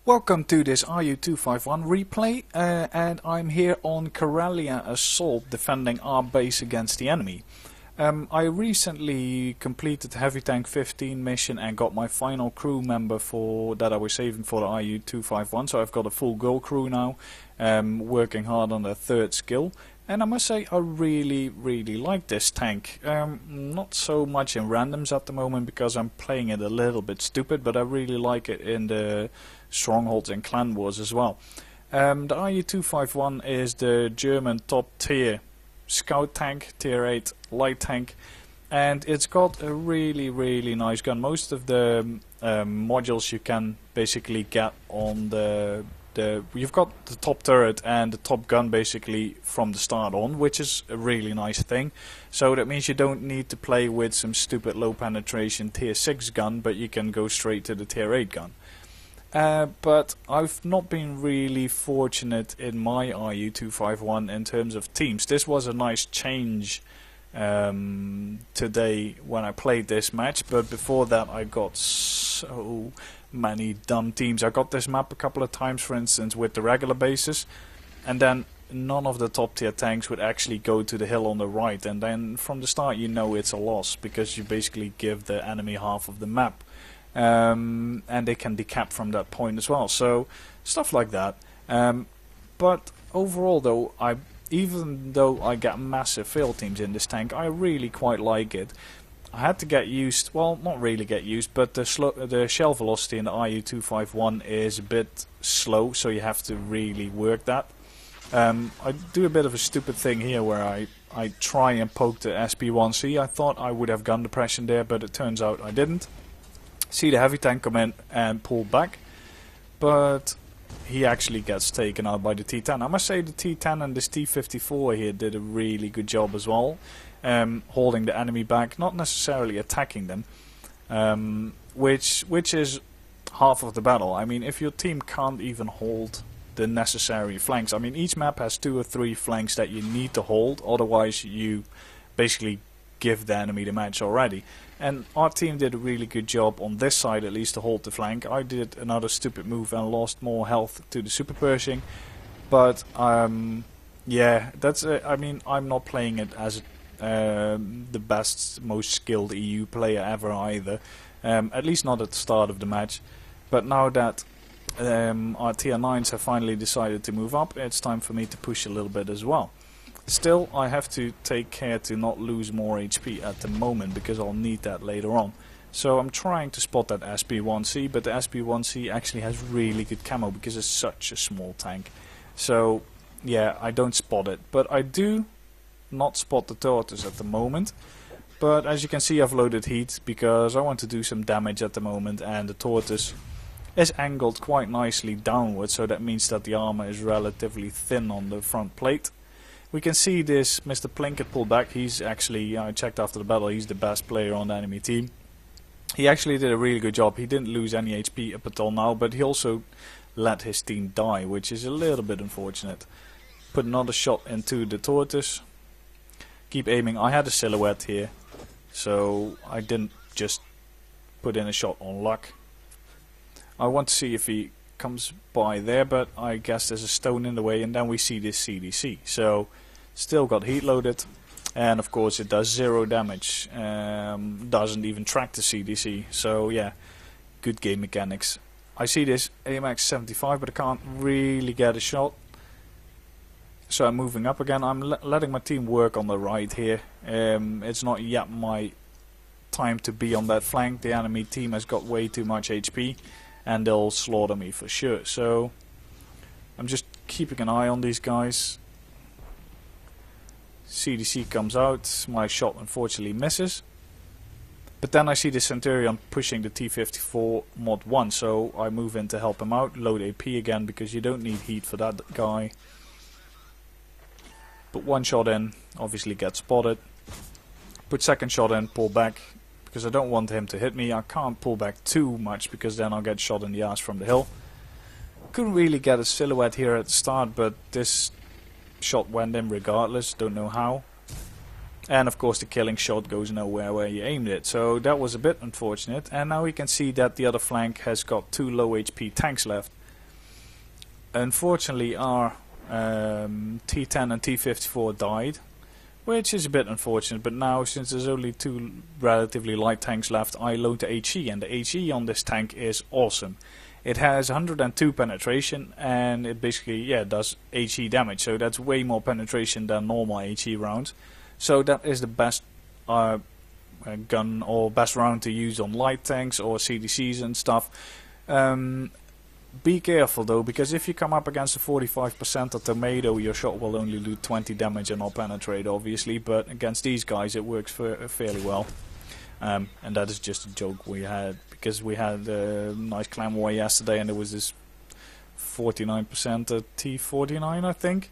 Welcome to this RU-251 replay, and I'm here on Karelia Assault defending our base against the enemy. I recently completed Heavy Tank 15 mission and got my final crew member for that I was saving for the RU-251, so I've got a full girl crew now, working hard on the third skill. And I must say I really like this tank. Not so much in randoms at the moment because I'm playing it a little bit stupid, but I really like it in the strongholds and clan wars as well. The RU-251 is the German top tier scout tank, tier 8 light tank, and it's got a really nice gun. Most of the modules you can basically get on you've got the top turret and the top gun basically from the start on, which is a really nice thing. So that means you don't need to play with some stupid low penetration tier 6 gun, but you can go straight to the tier 8 gun. But I've not been really fortunate in my RU-251 in terms of teams. This was a nice change today when I played this match, but before that I got so many dumb teams. I got this map a couple of times, for instance, with the regular bases, and then none of the top tier tanks would actually go to the hill on the right, and then from the start you know it's a loss because you basically give the enemy half of the map. And they can decap from that point as well, so stuff like that. But overall though, even though I get massive fail teams in this tank, I really quite like it. I had to get used, well, not really get used, but the shell velocity in the RU-251 is a bit slow, so you have to really work that. I do a bit of a stupid thing here where I try and poke the SP1C. I thought I would have gun depression there, but it turns out I didn't. See the heavy tank come in and pull back, but he actually gets taken out by the T10. I must say the T10 and this T54 here did a really good job as well, holding the enemy back, not necessarily attacking them, which is half of the battle. I mean, if your team can't even hold the necessary flanks, I mean, each map has 2 or 3 flanks that you need to hold, otherwise you basically give the enemy the match already. And our team did a really good job on this side at least to hold the flank. I did another stupid move and lost more health to the super Pershing, but yeah, that's I mean, I'm not playing it as the best, most skilled EU player ever either, at least not at the start of the match. But now that our tier 9s have finally decided to move up, it's time for me to push a little bit as well. Still, I have to take care to not lose more HP at the moment because I'll need that later on. So I'm trying to spot that SP1C, but the SP1C actually has really good camo because it's such a small tank. So yeah, I don't spot it, but I do not spot the Tortoise at the moment. But as you can see, I've loaded heat because I want to do some damage at the moment, and the Tortoise is angled quite nicely downwards, so that means that the armor is relatively thin on the front plate. We can see this Mr. Plinkett pull back. He's actually, I checked after the battle, he's the best player on the enemy team. He actually did a really good job. He didn't lose any HP up until now, but he also let his team die, which is a little bit unfortunate. Put another shot into the Tortoise. Keep aiming. I had a silhouette here, so I didn't just put in a shot on luck. I want to see if he comes by there, but I guess there's a stone in the way, and then we see this CDC. So still got heat loaded, and of course it does 0 damage, doesn't even track the CDC, so yeah, good game mechanics. I see this AMX 75, but I can't really get a shot, so I'm moving up again. I'm letting my team work on the right here. It's not yet my time to be on that flank. The enemy team has got way too much HP and they'll slaughter me for sure, so I'm just keeping an eye on these guys. CDC comes out, my shot unfortunately misses, but then I see the Centurion pushing the T54 mod 1, so I move in to help him out, load AP again because you don't need heat for that guy. Put one shot in, obviously get spotted, put second shot in, pull back, because I don't want him to hit me. I can't pull back too much because then I'll get shot in the ass from the hill. Couldn't really get a silhouette here at the start, but this shot went in regardless, don't know how. And of course the killing shot goes nowhere where you aimed it, so that was a bit unfortunate. And now we can see that the other flank has got 2 low HP tanks left. unfortunately our T10 and T54 died, which is a bit unfortunate, but now since there's only 2 relatively light tanks left, I load the HE, and the HE on this tank is awesome. It has 102 penetration, and it basically does HE damage, so that's way more penetration than normal HE rounds. So that is the best gun or best round to use on light tanks or CDCs and stuff. Be careful though, because if you come up against a 45% of tomato, your shot will only do 20 damage and not penetrate, obviously. But against these guys, it works fairly well. And that is just a joke we had, because we had a nice clan war yesterday, and there was this 49% T49, I think,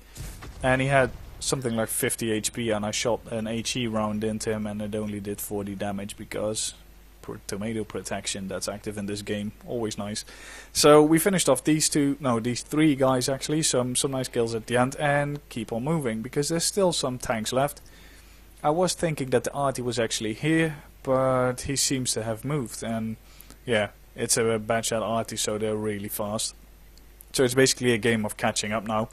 and he had something like 50 HP, and I shot an HE round into him, and it only did 40 damage because tomato protection that's active in this game, always nice. So we finished off these 3 guys actually, some nice kills at the end, and keep on moving because there's still some tanks left. I was thinking that the arty was actually here, but he seems to have moved, and yeah, it's a bad shot arty, so they're really fast. So it's basically a game of catching up now.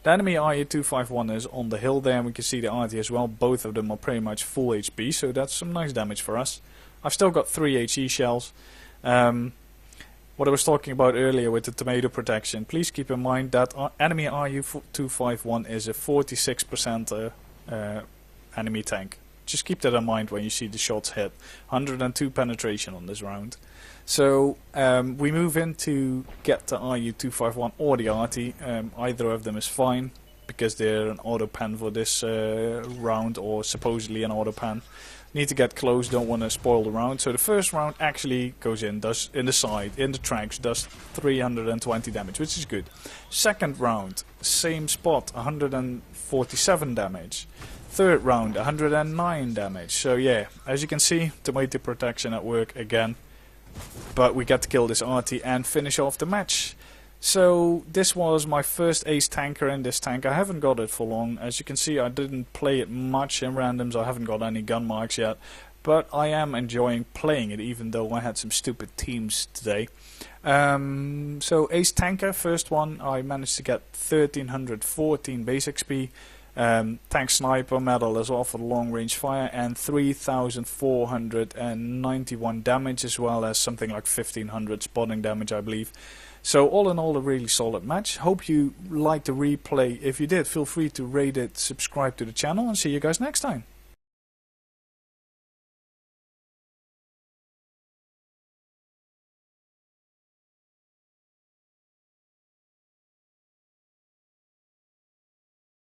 The enemy RU-251 is on the hill there, and we can see the arty as well. Both of them are pretty much full HP, so that's some nice damage for us. I've still got 3 HE shells. What I was talking about earlier with the tomato protection, please keep in mind that our enemy RU-251 is a 46% enemy tank. Just keep that in mind when you see the shots hit. 102 penetration on this round. So we move in to get the RU-251 or the arty. Either of them is fine, because they're an auto pen for this round, or supposedly an auto pen. Need to get close, don't want to spoil the round. So the first round actually goes in, does in the side, in the tracks, does 320 damage, which is good. Second round, same spot, 147 damage. Third round, 109 damage. So yeah, as you can see, tomato protection at work again. But we get to kill this arty and finish off the match. So this was my first ace tanker in this tank. I haven't got it for long. As you can see, I didn't play it much in randoms. I haven't got any gun marks yet. But I am enjoying playing it, even though I had some stupid teams today. So ace tanker, first one, I managed to get 1314 base XP. Tank sniper medal as well for the long range fire, and 3491 damage, as well as something like 1500 spotting damage, I believe. So all in all, a really solid match. Hope you liked the replay. If you did, feel free to rate it, subscribe to the channel, and see you guys next time.